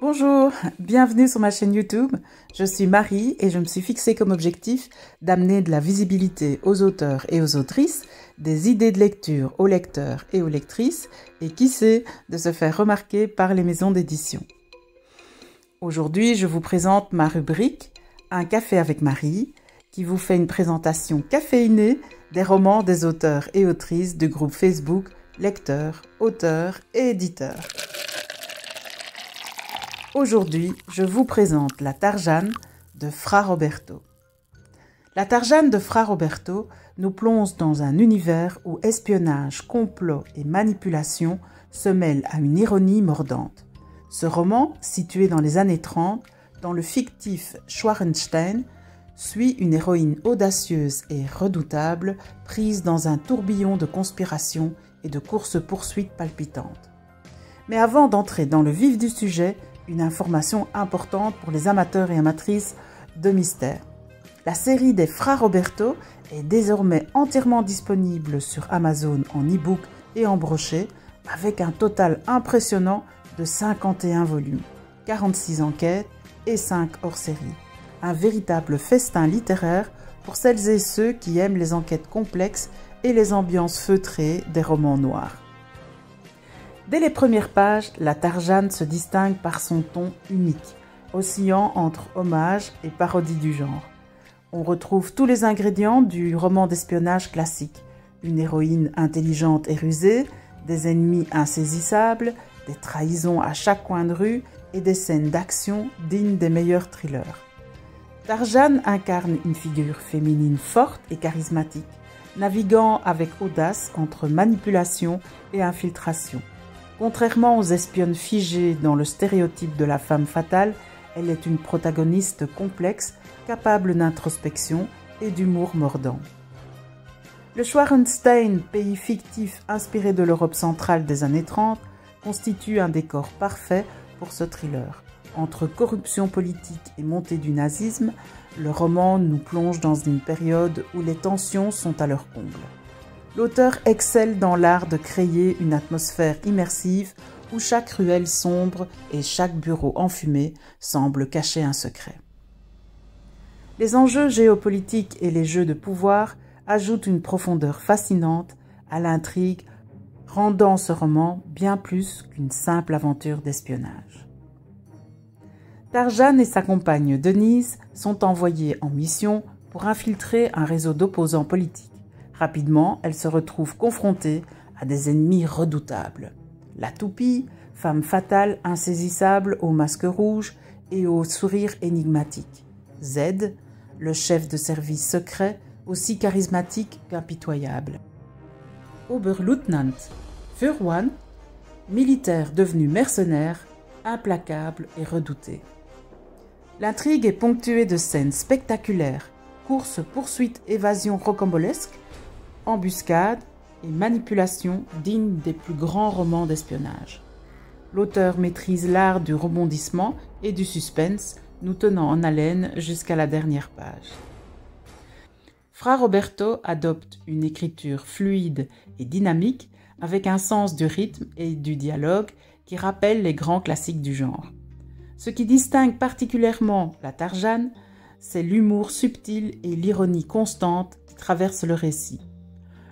Bonjour, bienvenue sur ma chaîne YouTube. Je suis Marie et je me suis fixée comme objectif d'amener de la visibilité aux auteurs et aux autrices, des idées de lecture aux lecteurs et aux lectrices et qui sait, de se faire remarquer par les maisons d'édition. Aujourd'hui, je vous présente ma rubrique Un café avec Marie qui vous fait une présentation caféinée des romans des auteurs et autrices du groupe Facebook Lecteurs, auteurs et éditeurs. Aujourd'hui, je vous présente La Tarjane de Fra Roberto. La Tarjane de Fra Roberto nous plonge dans un univers où espionnage, complot et manipulation se mêlent à une ironie mordante. Ce roman, situé dans les années 30, dans le fictif Schwarenstein, suit une héroïne audacieuse et redoutable, prise dans un tourbillon de conspiration et de courses-poursuites palpitantes. Mais avant d'entrer dans le vif du sujet, une information importante pour les amateurs et amatrices de mystère. La série des Fra Roberto est désormais entièrement disponible sur Amazon en e-book et en brochet, avec un total impressionnant de 51 volumes, 46 enquêtes et 5 hors-série. Un véritable festin littéraire pour celles et ceux qui aiment les enquêtes complexes et les ambiances feutrées des romans noirs. Dès les premières pages, La Tarjane se distingue par son ton unique, oscillant entre hommage et parodie du genre. On retrouve tous les ingrédients du roman d'espionnage classique. Une héroïne intelligente et rusée, des ennemis insaisissables, des trahisons à chaque coin de rue et des scènes d'action dignes des meilleurs thrillers. Tarjane incarne une figure féminine forte et charismatique, naviguant avec audace entre manipulation et infiltration. Contrairement aux espionnes figées dans le stéréotype de la femme fatale, elle est une protagoniste complexe, capable d'introspection et d'humour mordant. Le Schwarenstein, pays fictif inspiré de l'Europe centrale des années 30, constitue un décor parfait pour ce thriller. Entre corruption politique et montée du nazisme, le roman nous plonge dans une période où les tensions sont à leur comble. L'auteur excelle dans l'art de créer une atmosphère immersive où chaque ruelle sombre et chaque bureau enfumé semble cacher un secret. Les enjeux géopolitiques et les jeux de pouvoir ajoutent une profondeur fascinante à l'intrigue, rendant ce roman bien plus qu'une simple aventure d'espionnage. Tarjane et sa compagne Denise sont envoyées en mission pour infiltrer un réseau d'opposants politiques. Rapidement, elle se retrouve confrontée à des ennemis redoutables. La toupie, femme fatale insaisissable au masque rouge et au sourire énigmatique. Z, le chef de service secret, aussi charismatique qu'impitoyable. Oberleutnant Furwan, militaire devenu mercenaire, implacable et redouté. L'intrigue est ponctuée de scènes spectaculaires, courses, poursuites, évasions rocambolesques, embuscades et manipulations dignes des plus grands romans d'espionnage. L'auteur maîtrise l'art du rebondissement et du suspense, nous tenant en haleine jusqu'à la dernière page. Fra Roberto adopte une écriture fluide et dynamique avec un sens du rythme et du dialogue qui rappelle les grands classiques du genre. Ce qui distingue particulièrement La Tarjane, c'est l'humour subtil et l'ironie constante qui traversent le récit.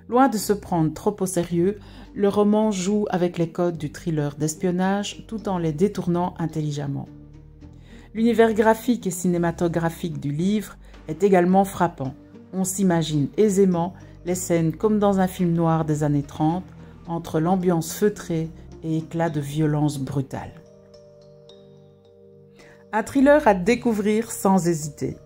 Loin de se prendre trop au sérieux, le roman joue avec les codes du thriller d'espionnage tout en les détournant intelligemment. L'univers graphique et cinématographique du livre est également frappant. On s'imagine aisément les scènes comme dans un film noir des années 30, entre l'ambiance feutrée et éclats de violence brutale. Un thriller à découvrir sans hésiter.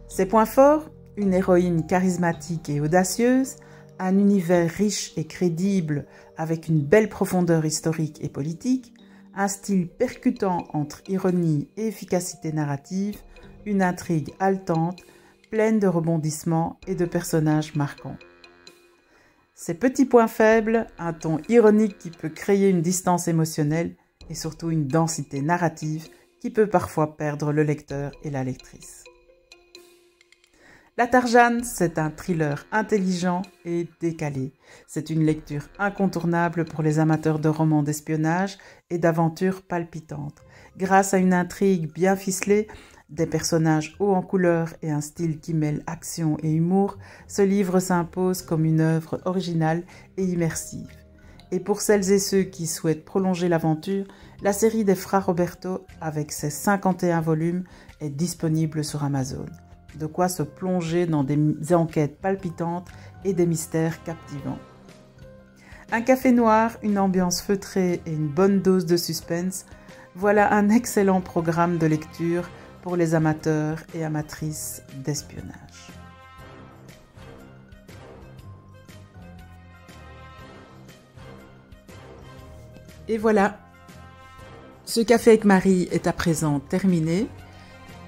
Ses points forts, une héroïne charismatique et audacieuse, un univers riche et crédible avec une belle profondeur historique et politique, un style percutant entre ironie et efficacité narrative, une intrigue haletante, pleine de rebondissements et de personnages marquants. Ses petits points faibles, un ton ironique qui peut créer une distance émotionnelle et surtout une densité narrative qui peut parfois perdre le lecteur et la lectrice. La Tarjane, c'est un thriller intelligent et décalé. C'est une lecture incontournable pour les amateurs de romans d'espionnage et d'aventures palpitantes. Grâce à une intrigue bien ficelée, des personnages hauts en couleur et un style qui mêle action et humour, ce livre s'impose comme une œuvre originale et immersive. Et pour celles et ceux qui souhaitent prolonger l'aventure, la série des Frères Roberto, avec ses 51 volumes, est disponible sur Amazon. De quoi se plonger dans des enquêtes palpitantes et des mystères captivants. Un café noir, une ambiance feutrée et une bonne dose de suspense, voilà un excellent programme de lecture pour les amateurs et amatrices d'espionnage. Et voilà, ce café avec Marie est à présent terminé.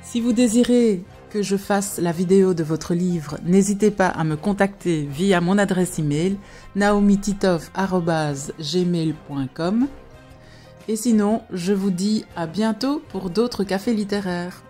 Si vous désirez que je fasse la vidéo de votre livre, n'hésitez pas à me contacter via mon adresse email naomititov@gmail.com. Et sinon, je vous dis à bientôt pour d'autres cafés littéraires.